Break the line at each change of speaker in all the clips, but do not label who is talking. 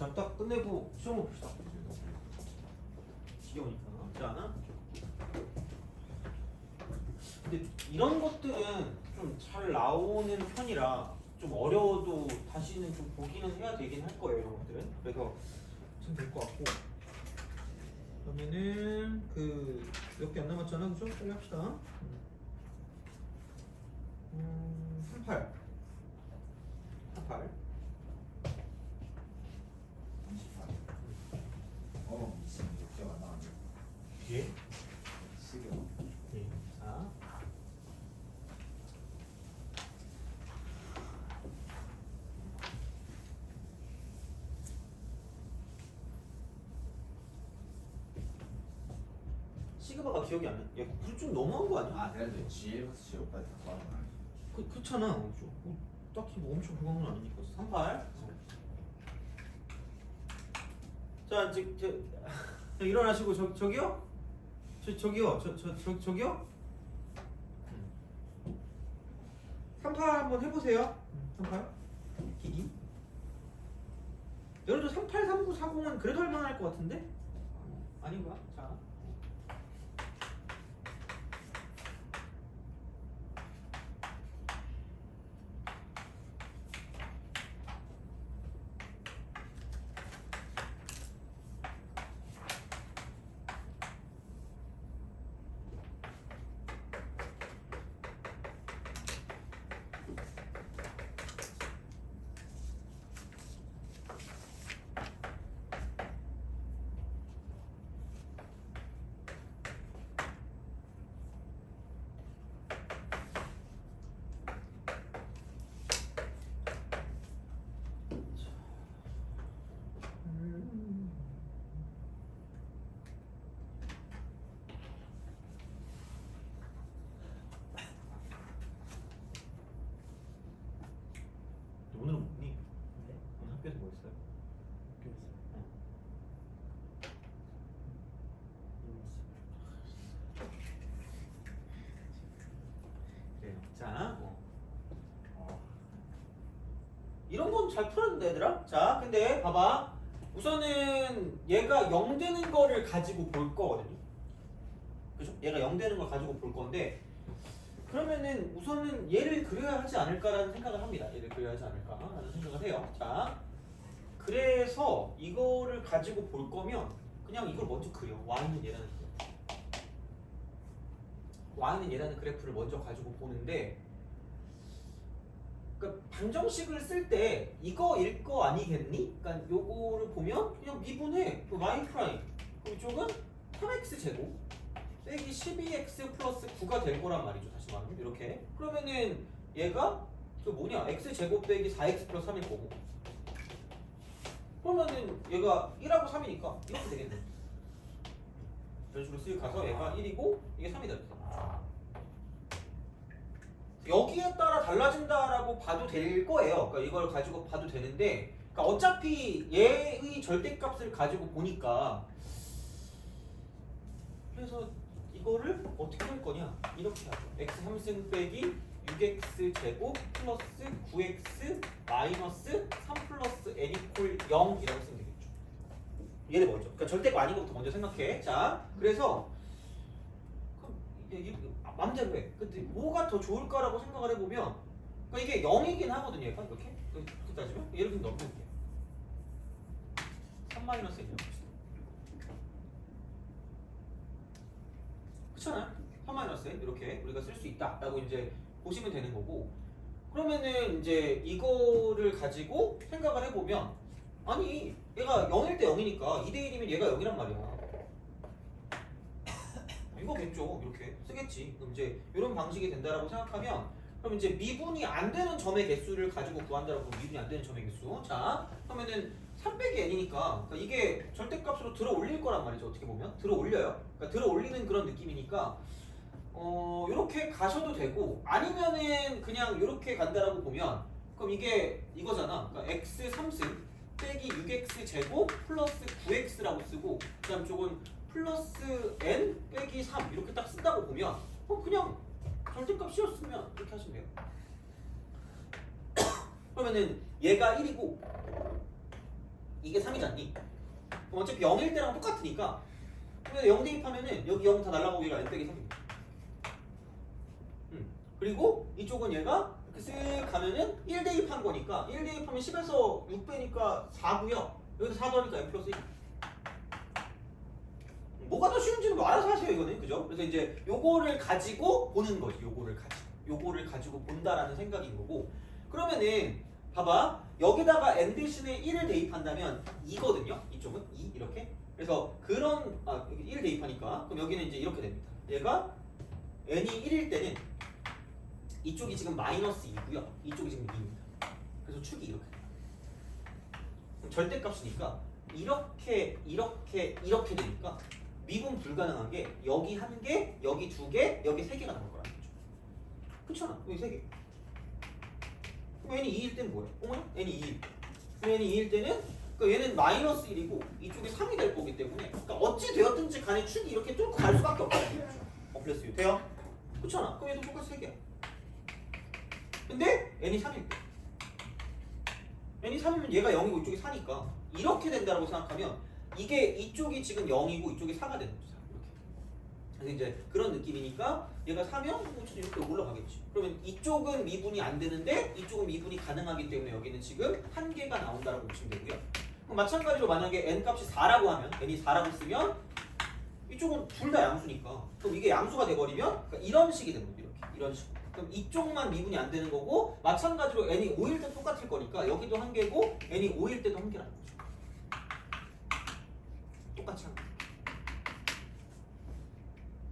자, 딱 끝내고 시험을 봅시다. 지겨우니까. 자, 근데 이런 것들은 좀 잘 나오는 편이라 좀 어려워도 다시는 좀 보기는 해야 되긴 할 거예요. 이런 것들은. 그래서 좀 될 것 같고. 그러면은 그 몇 개 안 남았잖아, 그죠? 빨리 합시다. 38. 38.
38. 있으면 6개가 안 나왔네.
뒤에?
10여.
예. 자. 시그마가 기억이 안 나. 야, 그거 좀 너무한 거 아니야?
아, 그래도 GLX 오빠한테 바로 말.
그렇잖아. 뭐, 딱히 뭐 엄청 그건 아니니까. 38. 자, 이제 저 일어나시고 저기요? 저기요? 38 한번 해보세요. 38 기기. 여러분 38, 39, 40은 그래도 할만할 것 같은데? 아닌가? 자. 오늘은 뭐니?
네?
오늘 학교에서 뭐 했어요? 그래요. 자, 이런 건 잘 풀었는데 얘들아? 자, 근데 봐봐. 우선은 얘가 0 되는 거를 가지고 볼 거거든요. 그죠? 얘가 0 되는 걸 가지고 볼 건데 그러면은 우선은 얘를 그려야 하지 않을까라는 생각을 합니다. 얘를 그려야 하지 않을까라는 생각을 해요. 자, 그래서 이거를 가지고 볼 거면 그냥 이걸 먼저 그려. y는 얘라는 그래프. y는 얘라는 그래프를 먼저 가지고 보는데 그러니까 방정식을 쓸 때 이거일 거 아니겠니? 그러니까 요거를 보면 그냥 미분해. 그 y 프라임. 이쪽은 3x 제곱 빼기 12x 플러스 9가 될 거란 말이죠. 다시 말하면 이렇게. 그러면은 얘가 그 뭐냐? x 제곱 빼기 4x 플러스 3일 거고. 그러면은 얘가 1하고 3이니까 이렇게 되겠네. 이런 식으로 쓱 가서 얘가 1이고 이게 3이 되겠다. 여기에 따라 달라진다라고 봐도 될 거예요. 그러니까 이걸 가지고 봐도 되는데, 그러니까 어차피 얘의 절대값을 가지고 보니까 그래서 이거를 어떻게 할 거냐? 이렇게 하죠. x 3승 빼기 6x 제곱 플러스 9x 마이너스 3 플러스 n 이퀄 0이라고 쓰면 되겠죠. 얘를 먼저. 그러니까 절대가 아닌 것부터 먼저 생각해. 자, 그래서 그럼 이게 맘대로 해. 근데 뭐가 더 좋을까라고 생각을 해보면 그러니까 이게 0이긴 하거든요. 얘가 이렇게. 그렇게 따지면 얘를 그냥 넘겨볼게요. 3 마이너스 1이요. 그렇잖아요. 3 마이너스 1 이렇게 우리가 쓸 수 있다라고 이제 보시면 되는 거고. 그러면은 이제 이거를 가지고 생각을 해보면 아니 얘가 0일 때 0이니까 2대 1이면 얘가 0이란 말이야. 이거겠죠. 이렇게 쓰겠지. 그럼 이제 이런 방식이 된다라고 생각하면 그럼 이제 미분이 안 되는 점의 개수를 가지고 구한다라고 하면 미분이 안 되는 점의 개수. 자, 그러면은 3 빼기 n이니까 그러니까 이게 절대값으로 들어 올릴 거란 말이죠. 어떻게 보면 들어 올려요. 그러니까 들어 올리는 그런 느낌이니까 이렇게 가셔도 되고 아니면은 그냥 이렇게 간다라고 보면 그럼 이게 이거잖아. 그러니까 x 3승 빼기 6x 제곱 플러스 9x라고 쓰고 그다음 쪽은 플러스 n 빼기 3 이렇게 딱 쓴다고 보면 그냥 절대값 씌웠으면 이렇게 하시면 돼요. 그러면은 얘가 1이고 이게 3이잖니? 그럼 어차피 0일 때랑 똑같으니까 그러면 0 대입하면은 여기 0 다 날라가고 얘가 n 빼기 3입니다. 그리고 이쪽은 얘가 이렇게 쓱 가면은 1 대입한 거니까 1 대입하면 10에서 6 빼니까 4고요. 여기서 4 더하니까 n 플러스 1. 뭐가 더 쉬운지는 뭐 알아서 하세요 이거는. 그죠? 그래서 이제 요거를 가지고 보는 거지. 요거를 가지고 본다라는 생각인 거고. 그러면은 봐봐. 여기다가 n 대신에 1을 대입한다면 2거든요. 이쪽은 2 이렇게. 그래서 그런 1 대입하니까 그럼 여기는 이제 이렇게 됩니다. 얘가 n이 1일 때는 이쪽이 지금 마이너스 2고요. 이쪽이 지금 2입니다. 그래서 축이 이렇게 돼요. 그럼 절대값이니까 이렇게 되니까 미분 불가능한 게 여기 한 개, 여기 두 개, 여기 세 개가 나올 거라는 거죠. 그렇잖아. 여기 세 개. 그럼 n이 2일 때는 뭐예요? 어머니? n이 2일 때. 그럼 n이 2일 때는 그러니까 얘는 마이너스 1이고 이쪽이 3이 될 거기 때문에 그러니까 어찌 되었든지 간에 축이 이렇게 뚫고 갈 수밖에 없다는 거죠. 플러스 6 돼요? 그렇잖아. 그럼 얘도 똑같이 3개야. 근데 n이 3일 때 n이 3이면 얘가 0이고 이쪽이 4니까 이렇게 된다라고 생각하면 이게 이쪽이 지금 0이고 이쪽이 4가 되는 거죠. 이렇게. 그래서 이제 그런 느낌이니까 얘가 4면 이렇게 올라가겠지. 그러면 이쪽은 미분이 안 되는데 이쪽은 미분이 가능하기 때문에 여기는 지금 한 개가 나온다라고 보시면 되고요. 그럼 마찬가지로 만약에 n 값이 4라고 하면 n이 4라고 쓰면 이쪽은 둘 다 양수니까 그럼 이게 양수가 돼버리면 그러니까 이런 식이 되는 거예요. 이런 식으로. 그럼 이쪽만 미분이 안 되는 거고 마찬가지로 n이 5일 때 똑같을 거니까 여기도 한 개고 n이 5일 때도 한 개라는 거죠. 똑같이 한 개.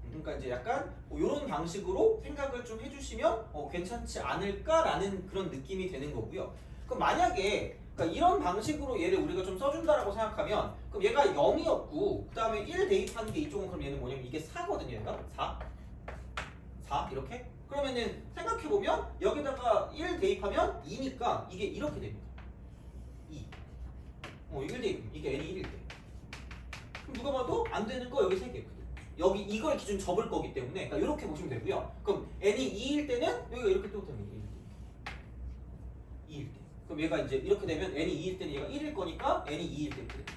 그러니까 이제 약간 이런 방식으로 생각을 좀 해주시면 괜찮지 않을까라는 그런 느낌이 되는 거고요. 그럼 만약에 그러니까 이런 방식으로 얘를 우리가 좀 써준다라고 생각하면 그럼 얘가 0이었고 그 다음에 1 대입하는 게 이쪽은 그럼 얘는 뭐냐면 이게 4거든요. 얘가 4 이렇게 그러면은 생각해보면 여기다가 1 대입하면 2니까 이게 이렇게 됩니다. 2 1 대입 이게 n이 1일 때 그럼 누가 봐도 안 되는 거 여기 3개거든. 여기 이걸 기준 접을 거기 때문에 그러니까 이렇게 보시면 되고요. 그럼 n이 2일 때는 여기가 이렇게 또 됩니다. 2일 때 그럼 얘가 이제 이렇게 되면 n이 2일 때는 얘가 1일 거니까 n이 2일 때 이렇게 되죠.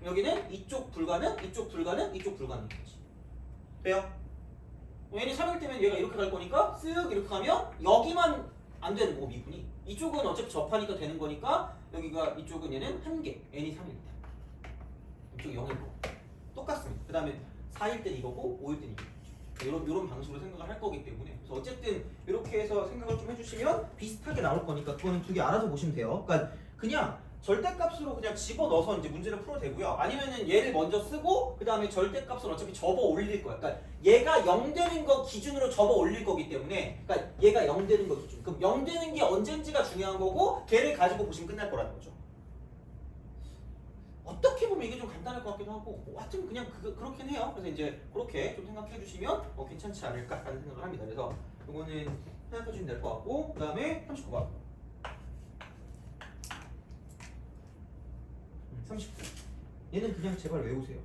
여기는 이쪽 불가능, 이쪽 불가능, 이쪽 불가능인 거지. 돼요? n이 3일 때면 얘가 이렇게 갈 거니까 쓱 이렇게 가면 여기만 안 되는 거고 미분이 이쪽은 어차피 접하니까 되는 거니까 여기가 이쪽은 얘는 1개 n이 3일 때 이쪽이 0일 거고 똑같습니다. 그 다음에 4일 땐 이거고 5일 땐 이거죠. 이런 방식으로 생각을 할 거기 때문에 그래서 어쨌든 이렇게 해서 생각을 좀 해주시면 비슷하게 나올 거니까 그거는 두 개 알아서 보시면 돼요. 그러니까 그냥 절대값으로 그냥 집어넣어서 이제 문제를 풀어도 되고요. 아니면은 얘를 먼저 쓰고 그 다음에 절대값을 어차피 접어 올릴 거야. 그러니까 얘가 0 되는 거 기준으로 접어 올릴 거기 때문에 그러니까 얘가 0 되는 거 기준. 그럼 0 되는 게 언젠지가 중요한 거고 걔를 가지고 보시면 끝날 거라는 거죠. 어떻게 보면 이게 좀 간단할 것 같기도 하고 하여튼 그냥 그렇긴 해요. 그래서 이제 그렇게 좀 생각해 주시면 괜찮지 않을까라는 생각을 합니다. 그래서 이거는 생각해 주시면 될 것 같고 그 다음에 39번 39 얘는 그냥 제발 외우세요.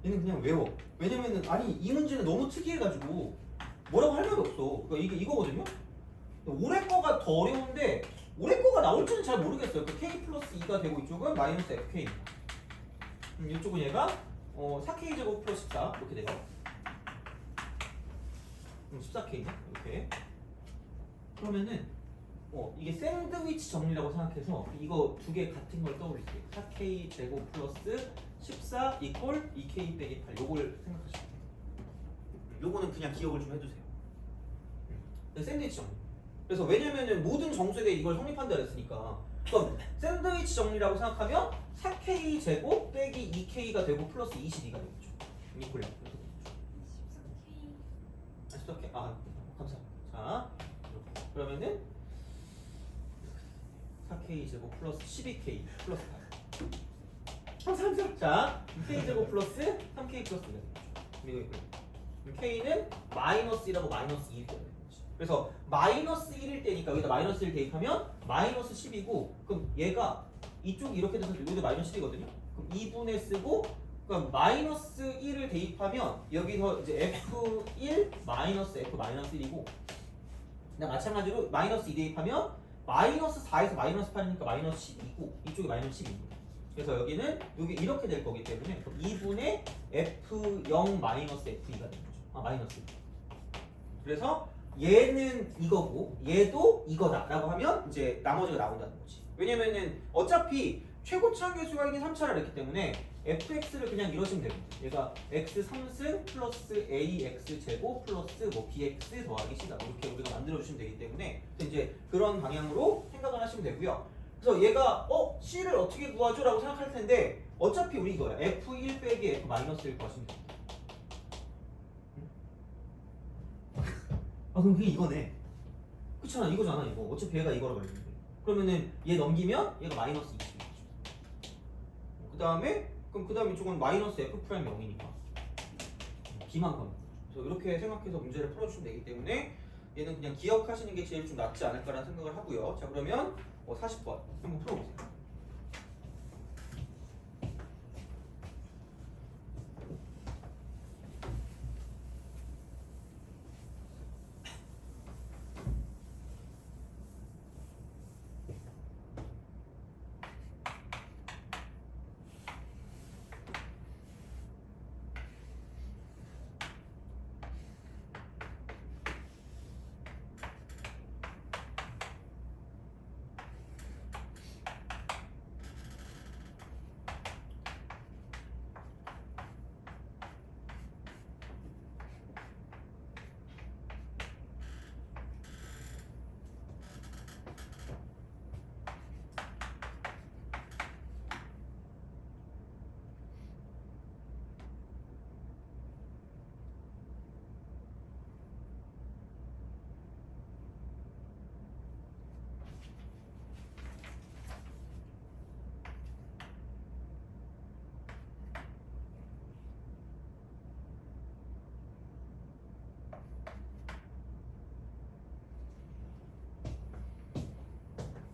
얘는 그냥 외워. 왜냐면은 아니 이 문제는 너무 특이해가지고 뭐라고 할 말이 없어. 그러니까 이게 이거거든요. 올해 거가 더 어려운데 올해 거가 나올지는 잘 모르겠어요. 그 k 플러스 2가 되고 이쪽은 마이너스 fk입니다. 이쪽은 얘가 4k 제곱 플러스 14 이렇게 돼요. 14k네 이렇게. 그러면은 이게 샌드위치 정리라고 생각해서 이거 두 개 같은 걸 떠올릴게요. 4k 제곱 플러스 14 이퀄 2k 빼기 8 요걸 생각하시면 돼요. 요거는 그냥 기억을 좀 해주세요. 샌드위치 정리. 그래서 왜냐면은 모든 정수에 대해 이걸 성립한다 그랬으니까 그럼 샌드위치 정리라고 생각하면 4k 제곱 빼기 2k가 되고 플러스 22가 되겠죠. 이퀄 14k 감사합니다. 자 그러면은 4k 제곱 플러스 12k 플러스 8 감사합니다. 자 2k 제곱 플러스 3k 플러스 2가 되겠죠. k는 마이너스 1하고 마이너스 2일 때가 되는 거지. 그래서 마이너스 1일 때니까 여기다 마이너스 1 대입하면 마이너스 10이고 그럼 얘가 이쪽이 이렇게 돼서 여기도 마이너스 10이거든요. 그럼 2분의 쓰고 그럼 마이너스 1을 대입하면 여기서 이제 F1 마이너스 F 마이너스 1이고 마찬가지로 마이너스 2 대입하면 마이너스 4에서 마이너스 8이니까 마이너스 12고 이쪽이 마이너스 12입니다. 그래서 여기는 여기 이렇게 될 거기 때문에 2분의 F0 마이너스 F2가 되는 거죠. 아 마이너스. 그래서 얘는 이거고 얘도 이거다라고 하면 이제 나머지가 나온다는 거지. 왜냐면은 어차피 최고차 계수가 있는 3차를 했기 때문에 fx를 그냥 이러시면 됩니다. 얘가 x 3승 플러스 ax 제곱 플러스 뭐 bx 더하기 c다 이렇게 우리가 만들어 주시면 되기 때문에 이제 그런 방향으로 생각을 하시면 되고요. 그래서 얘가 c를 어떻게 구하죠라고 생각할 텐데 어차피 우리 이거야. f1 빼기 f 마이너스 1 구하시면 됩니다. 아 그럼 그게 이거네. 그렇잖아 이거잖아 이거. 어차피 얘가 이거라 그랬는데. 그러면은 얘 넘기면 얘가 마이너스 20이죠. 그 다음에 이쪽은 마이너스 f 프라임 0이니까 b만 겁니다. 그래서 이렇게 생각해서 문제를 풀어주시면 되기 때문에 얘는 그냥 기억하시는 게 제일 좀 낫지 않을까라는 생각을 하고요. 자 그러면 40번 한번 풀어보세요.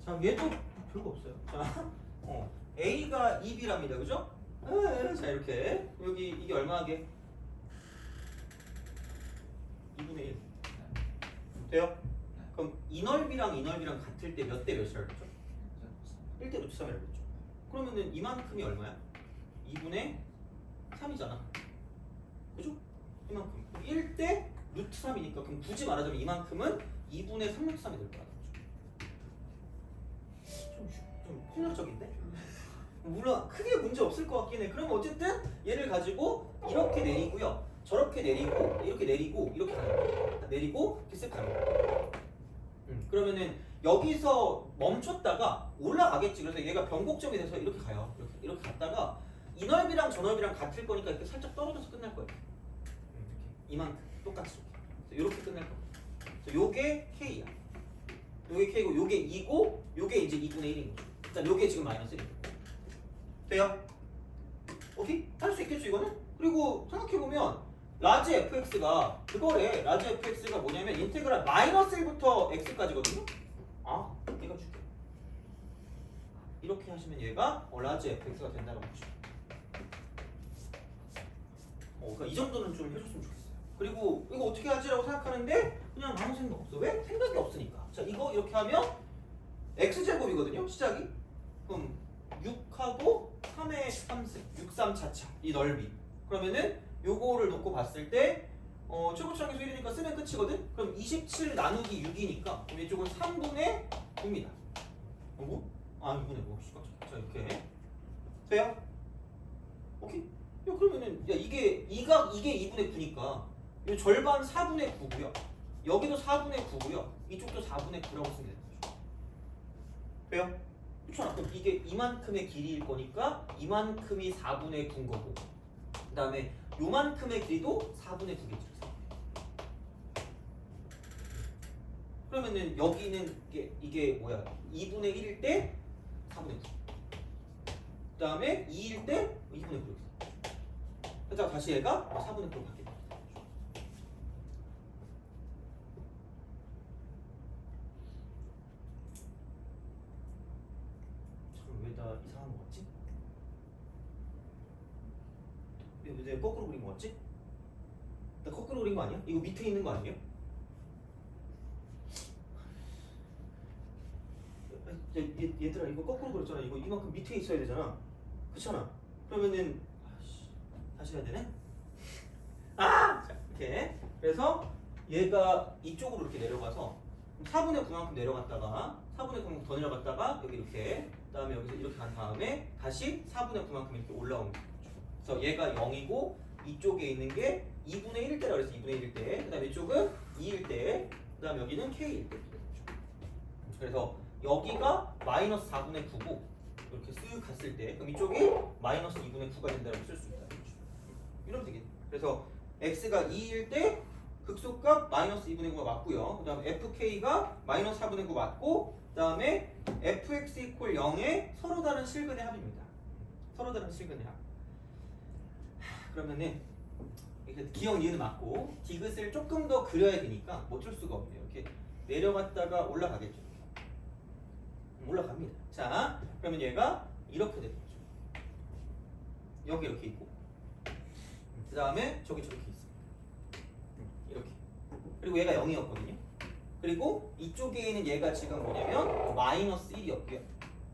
자 얘도 별거 없어요. 자 A가 2B랍니다. 그죠? 자 이렇게 여기 이게 얼마하게? 2분의 1 돼요? 그럼 이 넓이랑 같을 때 몇 대 몇이라고 했죠? 1대 루트 3이라고 했죠. 그러면은 이만큼이 얼마야? 2분의 3이잖아. 그죠? 이만큼 1대 루트 3이니까 그럼 굳이 말하자면 이만큼은 2분의 3 루트 3이 될 거야. 좀 폭력적인데? 물론 크게 문제 없을 것 같긴 해. 그럼 어쨌든 얘를 가지고 이렇게 내리고요. 저렇게 내리고 이렇게 내리고 이렇게 가는 거야. 내리고 이렇게 쓱 가는 거야. 그러면은 여기서 멈췄다가 올라가겠지. 그래서 얘가 변곡점이 돼서 이렇게 가요. 이렇게 갔다가 이 넓이랑 저 넓이랑 같을 거니까 이렇게 살짝 떨어져서 끝날 거예요. 이렇게 이만큼 똑같이 이렇게 끝날 거예요. 그래서 요게 K야. 요게 K고 요게 2고 요게 이제 2분의 1인 거죠. 일단 요게 지금 마이너스 1이고 돼요? 오케이? 할 수 있겠죠 이거는? 그리고 생각해보면 라지 fx가 그거래. 라지 fx가 뭐냐면 인테그랄 마이너스 1부터 x까지거든요? 아 얘가 줄게. 이렇게 하시면 얘가 라지 fx가 된다고 보시면 그러니까 이 정도는 좀 해줬으면 좋겠어요. 그리고 이거 어떻게 하지라고 생각하는데 그냥 아무 생각 없어. 왜? 생각이 없으니까. 자 이거 이렇게 하면 x제곱이거든요 시작이. 그럼 6하고 3의 3승 6, 3 차차 이 넓이. 그러면은 요거를 놓고 봤을 때 최고차항에서 1이니까 쓰면 끝이거든. 그럼 27 나누기 6이니까 그럼 이쪽은 3분의 9입니다. 뭐? 아 2분의 5. 자 이렇게 돼요? 오케이? 야 그러면은 야 이게 2분의 9니까 이 절반 4분의 9고요. 여기도 4분의 9고요. 이쪽도 4분의 9라고 쓰면 되는 거죠. 돼요? 그렇잖아. 그럼 이게 이만큼의 길이일 거니까 이만큼이 4분의 9인 거고 그 다음에 요만큼의 길이도 4분의 9겠죠. 그러면은 여기는 이게 뭐야? 2분의 1일 때 4분의 9. 그 다음에 2일 때 2분의 9 이렇게. 그래서 다시 얘가 4분의 9로 바뀌는 거죠. 왜 나 이상한 거 같지? 왜 내가 거꾸로 그린 거 같지? 나 거꾸로 그린 거 아니야? 이거 밑에 있는 거 아니에요? 얘들아 이거 거꾸로 그렸잖아. 이거 이만큼 밑에 있어야 되잖아. 그렇잖아. 그러면은 다시 해야 되네. 자, 이렇게. 그래서 얘가 이쪽으로 이렇게 내려가서 4분의 9만큼 내려갔다가 4분의 9만큼 더 내려갔다가 여기 이렇게 그다음에 여기서 이렇게 간 다음에 다시 4분의 9만큼 이렇게 올라오는 거죠. 그래서 얘가 0이고 이쪽에 있는 게 2분의 1일 때라고 그래서 2분의 1일 때 그다음에 이쪽은 2일 때 그다음에 여기는 K일 때. 그래서 여기가 마이너스 4분의 9고 이렇게 쓱 갔을 때 그럼 이쪽이 마이너스 2분의 9가 된다고 쓸 수 있다. 이러면 되겠네. 그래서 x가 2일 때 극소값 마이너스 2분의 9가 맞고요. 그 다음에 fk가 마이너스 4분의 9 맞고 그 다음에 fx 이퀄 0에 서로 다른 실근의 합입니다. 서로 다른 실근의 합. 그러면은 기억 니은 맞고 디귿을 조금 더 그려야 되니까 뭐 어쩔 수가 없네요. 이렇게 내려갔다가 올라가겠죠. 올라갑니다. 자, 그러면 얘가 이렇게 되는 거죠. 여기 이렇게 있고 그 다음에 저기 저렇게 있습니다. 이렇게. 그리고 얘가 0이었거든요. 그리고 이쪽에 있는 얘가 지금 뭐냐면 마이너스 1이었고요.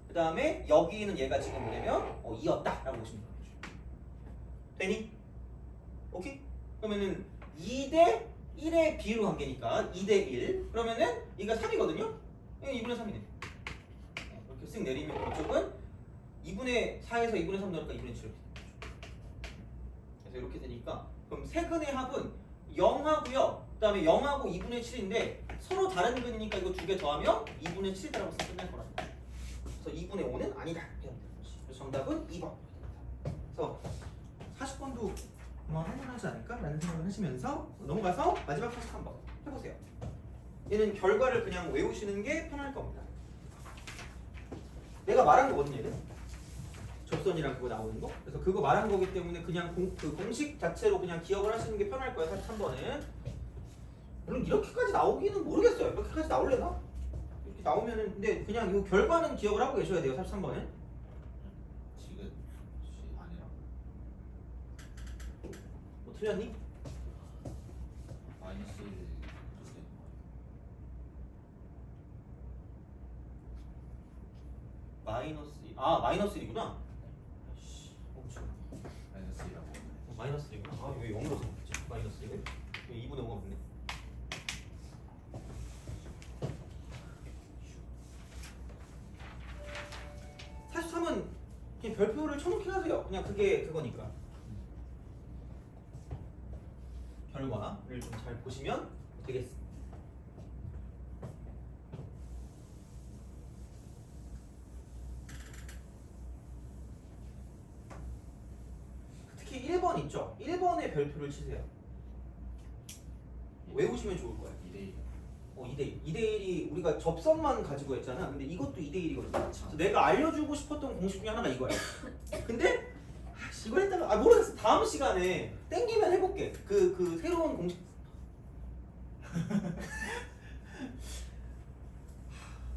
그 다음에 여기 있는 얘가 지금 뭐냐면 2였다 라고 보시면 되죠. 되니? 오케이? 그러면은 2대 1의 비율 관계니까 2대 1 그러면은 얘가 3이거든요? 2분의 3이네. 이렇게 쓱 내리면 이쪽은 2분의 4에서 2분의 3 넣으니까 2분의 7 그래서 이렇게 되니까 그럼 세근의 합은 0하고요. 그 다음에 0하고 2분의 7인데 서로 다른 근이니까 이거 두 개 더하면 2분의 7이라고 해서 끝날 거라는 거죠. 그래서 2분의 5는 아니다. 그래서 정답은 2번. 그래서 40번도 뭐 할만하지 않을까? 라는 생각을 하시면서 넘어가서 마지막 43번 해보세요. 얘는 결과를 그냥 외우시는 게 편할 겁니다. 내가 말한 거거든요, 얘는. 접선이랑 그거 나오는 거. 그래서 그거 말한 거기 때문에 그냥 그 공식 자체로 그냥 기억을 하시는 게 편할 거예요. 43번은. 물론 이렇게까지 나오기는 모르겠어요. 이렇게까지 나올래나? 이렇게 나오면은 근데 그냥 이 결과는 기억을 하고 계셔야 돼요. 43번은.
지금 아니라
뭐 틀렸니?
마이너스 1 이렇게 되는 거예요.
마이너스 1. 아, 마이너스 1이구나.
마이너스 1이라고.
마이너스 1이구나. 아, 왜 0으로 생겼지? 마이너스 1을? 왜 2분의 5가 없네? 은 그냥 별표를 쳐놓긴 하세요. 그냥 그게 그거니까. 결과를 좀 잘 보시면 되겠습니다. 특히 1번 있죠? 1번에 별표를 치세요. 외우시면 좋을 거예요.
2대1.
2대1. 2대1이 우리가 접선만 가지고 했잖아. 근데 이것도 2대1이거든. 그래서 내가 알려주고 싶었던 공식 중에 하나가 이거야. 근데 이걸 했다가 모르겠어. 다음 시간에 땡기면 해볼게. 그 새로운 공식.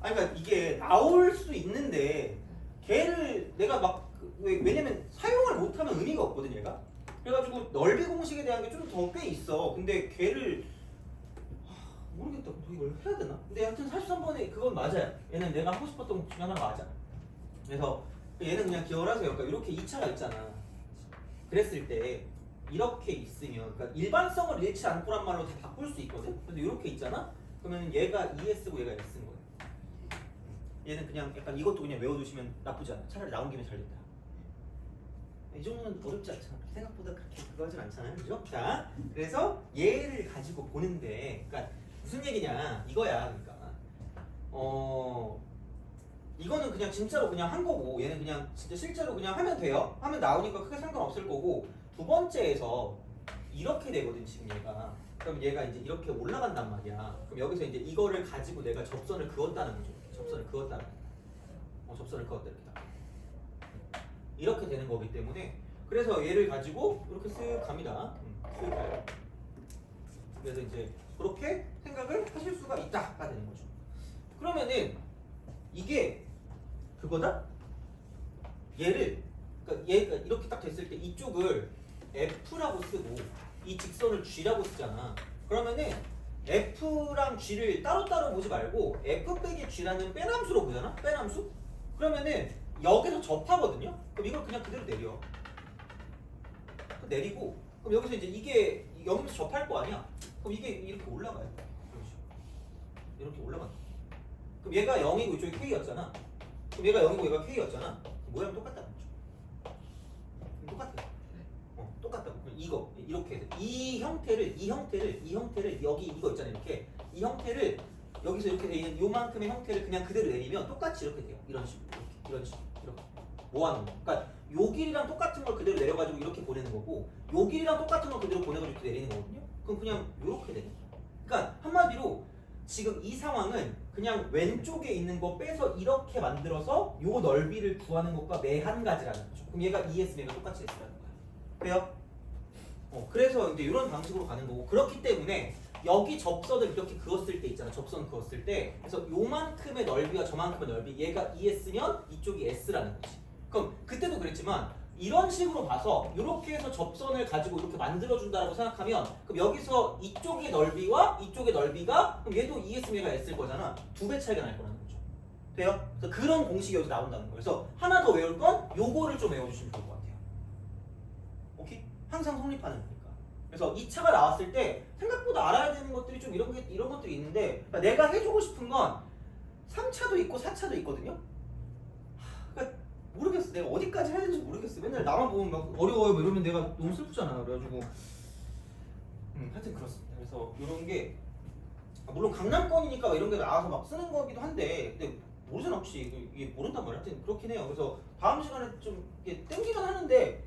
그러니까 이게 나올 수 있는데 걔를 내가 막 왜냐면 사용을 못하면 의미가 없거든 얘가. 그래가지고 넓이 공식에 대한 게 좀 더 꽤 있어. 근데 걔를 모르겠다. 이걸 해야 되나? 근데 하여튼 43번에 그건 맞아요. 얘는 내가 하고 싶었던 것 중에 하나 맞아. 그래서 얘는 그냥 기억을 하세요. 그러니까 이렇게 2차가 있잖아. 그랬을 때 이렇게 있으면 그러니까 일반성을 잃지 않고란 말로 다 바꿀 수 있거든. 근데 이렇게 있잖아. 그러면 얘가 ES고 얘가 S인 거예요. 얘는 그냥 약간 이것도 그냥 외워두시면 나쁘지 않아. 차라리 나온 김에 잘 됐다. 이 정도는 어렵지 않잖아. 생각보다 그렇게 그거 하진 않잖아요. 그죠? 자, 그래서 얘를 가지고 보는데 그러니까 무슨 얘기냐 이거야. 그러니까 이거는 그냥 진짜로 그냥 한 거고 얘는 그냥 진짜 실제로 그냥 하면 돼요. 하면 나오니까 크게 상관없을 거고 두 번째에서 이렇게 되거든 지금 얘가. 그럼 얘가 이제 이렇게 올라간단 말이야. 그럼 여기서 이제 이거를 가지고 내가 접선을 그었다는 거죠. 접선을 그었다는 거. 접선을 그었다 이렇게 되는 거기 때문에 그래서 얘를 가지고 이렇게 쓱 갑니다. 쓱 가요. 그래서 이제 그렇게 생각을 하실 수가 있다가 되는 거죠. 그러면은 이게 그거다? 얘를 그러니까 얘가 이렇게 딱 됐을 때 이쪽을 F라고 쓰고 이 직선을 G라고 쓰잖아. 그러면은 f랑 g를 따로따로 보지 말고 f 빼기 g라는 빼함수로 보잖아? 빼함수? 그러면은 여기서 접하거든요? 그럼 이걸 그냥 그대로 내려. 내리고 그럼 여기서 이제 이게 여기서 접할 거 아니야? 그럼 이게 이렇게 올라가요. 이렇게 올라가. 그럼 얘가 0이고 이쪽이 k였잖아. 그럼 얘가 0이고 얘가 k였잖아. 모양 똑같다는 거죠. 똑같아. 똑같다고. 그럼 이거 이렇게 해서 이 형태를 여기 이거 있잖아요. 이렇게 이 형태를 여기서 이렇게 돼 있는 요만큼의 형태를 그냥 그대로 내리면 똑같이 이렇게 돼요. 이런 식으로 이런 식으로 이렇게 모아놓은 거. 그러니까 요 길이랑 똑같은 걸 그대로 내려가지고 이렇게 보내는 거고 요 길이랑 똑같은 걸 그대로 보내가지고 이렇게 내리는 거거든요. 그럼 그냥 이렇게 되는 거예요. 그러니까 한마디로 지금 이 상황은 그냥 왼쪽에 있는 거 빼서 이렇게 만들어서 요 넓이를 구하는 것과 매한 가지라는 거죠. 그럼 얘가 2S 얘가 똑같이 S라는 거예요. 돼요? 그래서 이제 이런 방식으로 가는 거고 그렇기 때문에 여기 접선을 이렇게 그었을 때 있잖아. 접선 그었을 때 그래서 요만큼의 넓이와 저만큼의 넓이 얘가 2S면 이쪽이 S라는 거지. 그럼 그때도 그랬지만 이런 식으로 봐서 이렇게 해서 접선을 가지고 이렇게 만들어준다라고 생각하면 그럼 여기서 이쪽의 넓이와 이쪽의 넓이가 그럼 얘도 2S면 얘가 S일 거잖아. 2배 차이가 날 거라는 거죠. 돼요? 그래서 그런 공식이 여기서 나온다는 거예요. 그래서 하나 더 외울 건 요거를 좀 외워주시면 좋을 것 같아요. 오케이? 항상 성립하는 거니까. 그래서 2차가 나왔을 때 생각보다 알아야 되는 것들이 좀 이런 것들이 있는데 그러니까 내가 해주고 싶은 건 3차도 있고 4차도 있거든요. 그러니까 모르겠어. 내가 어디까지 해야 되는지 모르겠어. 맨날 나만 보면 막 어려워요 뭐 이러면 내가 너무 슬프잖아. 그래가지고 하여튼 그렇습니다. 그래서 이런 게 물론 강남권이니까 이런 게 나와서 막 쓰는 거기도 한데 근데 모르잖아 혹시 이게 모른단 말이야. 하여튼 그렇긴 해요. 그래서 다음 시간에 좀 이게 땡기긴 하는데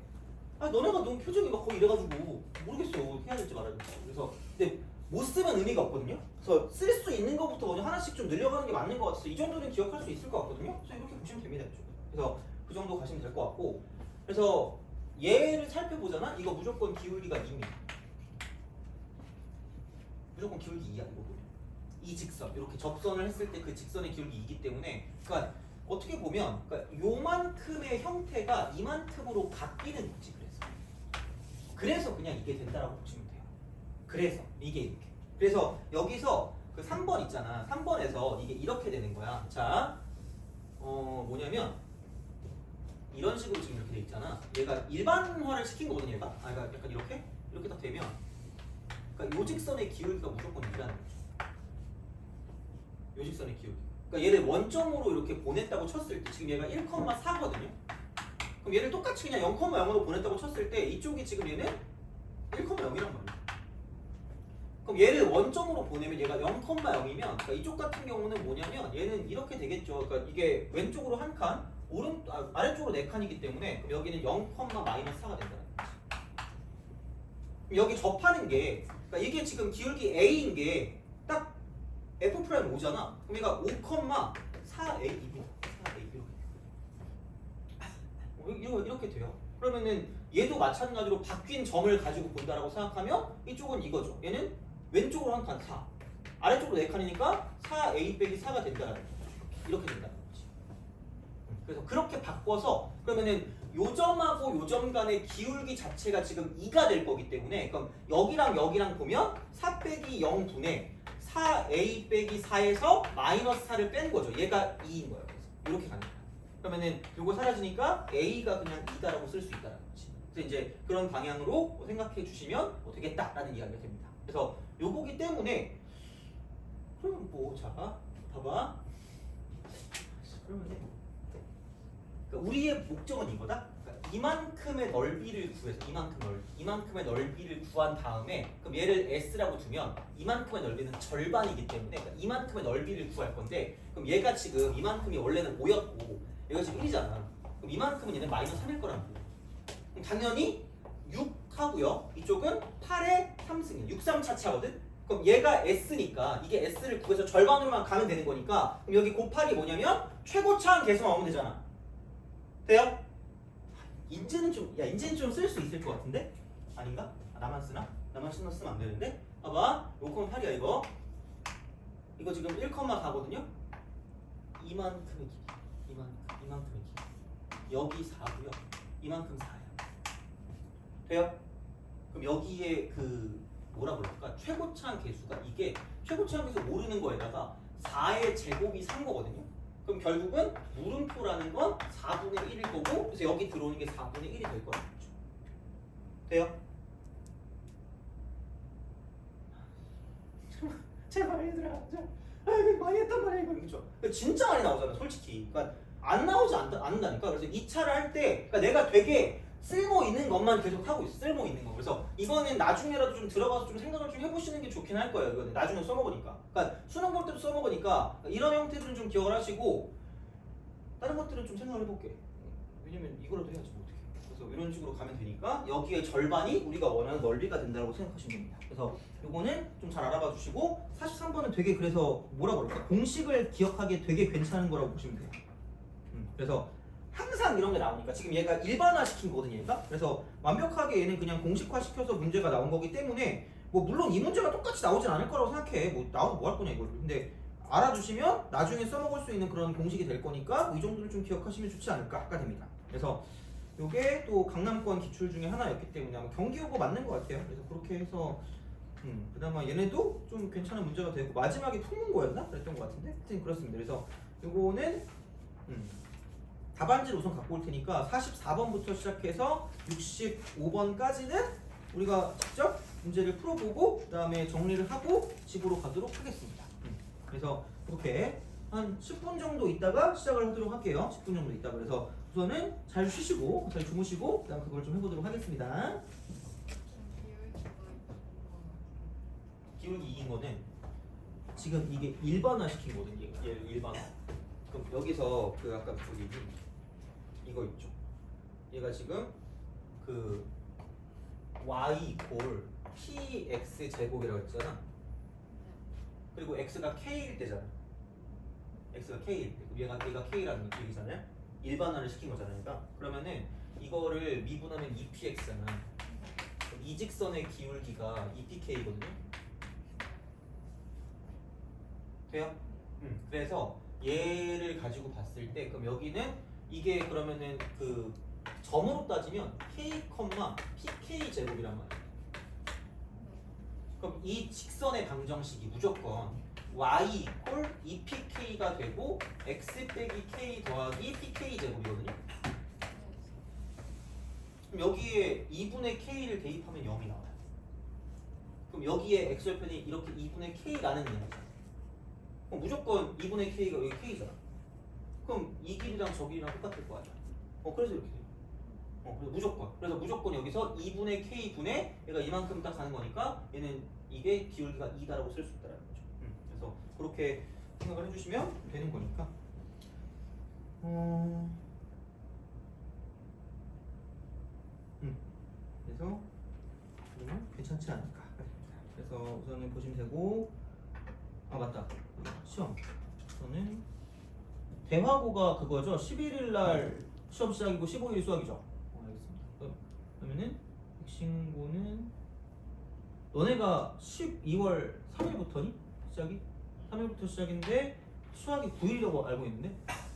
너네가 너무 표정이 막 거의 이래가지고 모르겠어요. 해야 될지 말아야 될지. 그래서 근데 못 쓰면 의미가 없거든요. 그래서 쓸 수 있는 것부터 먼저 하나씩 좀 늘려가는 게 맞는 것 같아서 이 정도는 기억할 수 있을 것 같거든요. 그래서 이렇게 보시면 됩니다. 이쪽은. 그래서 그 정도 가시면 될 것 같고 그래서 얘를 살펴보잖아. 이거 무조건 기울기가 2mm. 무조건 기울기 2야 이거 보면. 이 직선 이렇게 접선을 했을 때 그 직선의 기울기 2이기 때문에 그러니까 어떻게 보면 그러니까 요만큼의 형태가 이만큼으로 바뀌는 거지. 그래서 그냥 이게 된다라고 보시면 돼요. 그래서 이게 이렇게. 그래서 여기서 그 3번 있잖아. 3번에서 이게 이렇게 되는 거야. 자, 뭐냐면 이런 식으로 지금 이렇게 돼 있잖아. 얘가 일반화를 시킨 거거든 얘가. 그러니까 약간 이렇게 딱 되면 그러니까 요 직선의 기울기가 무조건 2라는 거죠. 요 직선의 기울기. 그러니까 얘를 원점으로 이렇게 보냈다고 쳤을 때 지금 얘가 1,4거든요. 그럼 얘를 똑같이 그냥 0,0으로 보냈다고 쳤을 때 이쪽이 지금 얘는 1,0이란 말이야. 그럼 얘를 원점으로 보내면 얘가 0,0이면 그러니까 이쪽 같은 경우는 뭐냐면 얘는 이렇게 되겠죠. 그러니까 이게 왼쪽으로 한 칸, 아래쪽으로 4칸이기 때문에 그럼 여기는 0,-4가 된다는 거지. 여기 접하는 게 그러니까 이게 지금 기울기 A인 게 딱 F'5잖아. 그럼 얘가 5,4A 이렇게 돼요. 그러면은 얘도 마찬가지로 바뀐 점을 가지고 본다라고 생각하면 이쪽은 이거죠. 얘는 왼쪽으로 한 칸 4, 아래쪽으로 4칸이니까 4A 빼기 4가 된다라는 거죠. 이렇게 된다는 거지. 그래서 그렇게 바꿔서 그러면은 요 점하고 요 점 간의 기울기 자체가 지금 2가 될 거기 때문에 그럼 여기랑 보면 4 빼기 0분의 4A 빼기 4에서 마이너스 4를 뺀 거죠. 얘가 2인 거예요. 그래서 이렇게 가는 거예요. 그러면은 요거 사라지니까 A가 그냥 2다라고 쓸 수 있다는 거지. 그래서 이제 그런 방향으로 생각해 주시면 되겠다라는 이야기가 됩니다. 그래서 요거기 때문에 그럼 뭐 자가 봐봐. 그러면은 그러니까 우리의 목적은 이거다. 그러니까 이만큼의 넓이를 구해서 이만큼의 넓이를 구한 다음에 그럼 얘를 S라고 두면 이만큼의 넓이는 절반이기 때문에 그러니까 이만큼의 넓이를 구할 건데 그럼 얘가 지금 이만큼이 원래는 5였고 얘가 지금 1이잖아. 그럼 이만큼은 얘는 마이너스 3일 거란 말이야. 그럼 당연히 6 하고요. 이쪽은 8의 3승이야. 6, 3 차차거든. 그럼 얘가 S니까 이게 S를 구해서 절반으로만 가면 되는 거니까 그럼 여기 곱하기 뭐냐면 최고차항 계수만 하면 되잖아. 돼요? 인제는 좀 쓸 수 있을 것 같은데? 아닌가? 나만 쓰나? 나만 쓰면 안 되는데? 봐봐. 5,8이야 이거. 이거 지금 1,4거든요? 이만큼의 길이. 이만큼의 길이. 여기 4고요. 이만큼 4야. 돼요? 그럼 여기에 그 뭐라 그럴까? 최고차항 개수가 이게 최고차항 개수 모르는 거에다가 4의 제곱이 3 거거든요. 그럼 결국은 물음표라는 건 4분의 1일 거고 그래서 여기 들어오는 게 4분의 1이 될 거라는 거죠. 돼요? 제발 얘들아 이거 많이 했단 말이야 이거 그렇죠? 진짜 많이 나오잖아 솔직히. 그러니까 안 나오지 않는다니까. 그래서 2차를 할 때 그러니까 내가 되게 쓸모 있는 것만 계속 하고 있어. 쓸모 있는 거. 그래서 이거는 나중에라도 좀 들어가서 좀 생각을 좀 해보시는 게 좋긴 할 거예요. 이거는 나중에 써먹으니까. 그러니까 수능 볼 때도 써먹으니까 이런 형태들은 좀 기억을 하시고 다른 것들은 좀 생각을 해볼게. 왜냐면 이거라도 해야지 뭐 어떻게. 그래서 이런 식으로 가면 되니까 여기에 절반이 우리가 원하는 넓이가 된다고 생각하시면 됩니다. 그래서 요거는 좀 잘 알아봐 주시고 43번은 되게 그래서 뭐라 그럴까? 공식을 기억하기에 되게 괜찮은 거라고 보시면 돼요. 그래서 항상 이런 게 나오니까 지금 얘가 일반화 시킨 거거든요. 얘가. 그래서 완벽하게 얘는 그냥 공식화 시켜서 문제가 나온 거기 때문에 뭐 물론 이 문제가 똑같이 나오진 않을 거라고 생각해. 뭐 나와서 뭐 할 거냐 이걸. 근데 알아두시면 나중에 써먹을 수 있는 그런 공식이 될 거니까 이 정도를 좀 기억하시면 좋지 않을까가 됩니다. 그래서 요게 또 강남권 기출 중에 하나였기 때문에 아마 경기여고 맞는 것 같아요. 그래서 그렇게 해서 그나마 얘네도 좀 괜찮은 문제가 되고 마지막에 품문고였나? 그랬던 것 같은데 하여튼 그렇습니다. 그래서 요거는 답안지를 우선 갖고 올 테니까 44번부터 시작해서 65번까지는 우리가 직접 문제를 풀어보고 그 다음에 정리를 하고 집으로 가도록 하겠습니다. 그래서 그렇게 한 10분 정도 있다가 시작을 하도록 할게요. 10분 정도 있다가. 그래서 우선은 잘 쉬시고 잘 주무시고 그 다음 그걸 좀 해보도록 하겠습니다. 기울기 이긴 거는 지금 이게 일반화 시킨 거거든요. 얘를 일반화. 그럼 여기서 그 아까 저기 이거 있죠. 얘가 지금 그 y 이퀄 px 제곱이라고 했잖아. 그리고 x가 k일 때잖아. x가 k일 때. 얘가 k라는 얘기잖아요. 일반화를 시킨 거잖아요. 그러니까 그러면은 이거를 미분하면 2px잖아. 이 직선의 기울기가 2pk거든요. 돼요? 그래서 얘를 가지고 봤을 때 그럼 여기는 이게 그러면은 그 점으로 따지면 k, pk 제곱이란 말이에요. 그럼 이 직선의 방정식이 무조건 y 이퀄 2pk가 되고 x 빼기 k 더하기 pk 제곱이거든요. 그럼 여기에 2분의 k를 대입하면 0이 나와요. 그럼 여기에 x절편이 이렇게 2분의 k라는 이야기잖아. 그럼 무조건 2분의 k가 여기 k잖아. 그럼 이 길이랑 저 길이랑 똑같을 거 아니야. 그래서 이렇게 돼요. 그래서 무조건. 그래서 무조건 여기서 2분의 k 분의 얘가 이만큼 딱 가는 거니까 얘는 이게 기울기가 2다라고 쓸 수 있다는 거죠. 그래서 그렇게 생각을 해주시면 되는 거니까. 그래서 그러면 괜찮지 않을까. 그래서 우선은 보시면 되고. 아 맞다. 시험. 저는 대화고가 그거죠. 11일 날 시험 시작이고 15일 수학이죠. 알겠습니다. 그러면은 백신고는 너네가 12월 3일부터니? 시작이? 3일부터 시작인데 수학이 9일이라고 알고 있는데?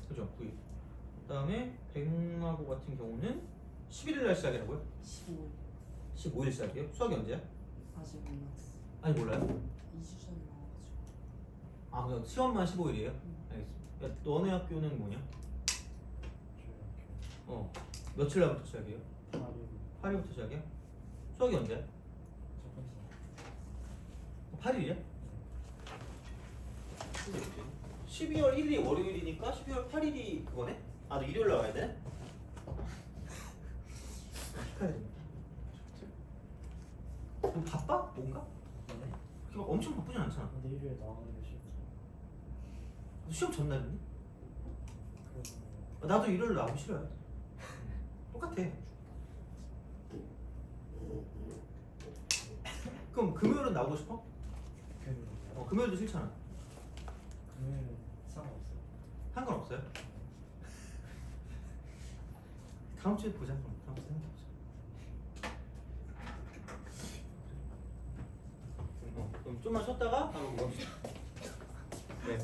그죠? 9일. 그 다음에 백마고 같은 경우는 11일 날 시작이라고요?
15일.
15일 시작이에요? 수학이 언제야?
아직 몰랐어.
아니 몰라요?
2주 전에 나와가지고.
아 그냥 시험만 15일이에요? 알겠습니다. 야, 너네 학교는 뭐냐? 며칠 날부터 시작이에요? 8일부터 시작이야? 수학이 언제야? 8일이야? 12월 1일이 월요일이니까 12월 8일이 그거네? 아, 너 일요일 나가야 돼? 축하해. 너 바빠? 뭔가? 그렇게 막 엄청 바쁘진 않잖아.
근데 일요일에 나가는 게 싫다.
너 시험 전날이니?
그래서
나도 일요일 나오기 싫어요. 똑같아. 그럼 금요일은 나오고 싶어? 금요일도 싫잖아.
금요일은 상관없어요.
상관없어요? 다음 주에 보자. 그럼 다음 주에 생각해보자. 그럼 좀만 쉬었다가 바로 먹읍시다. 네.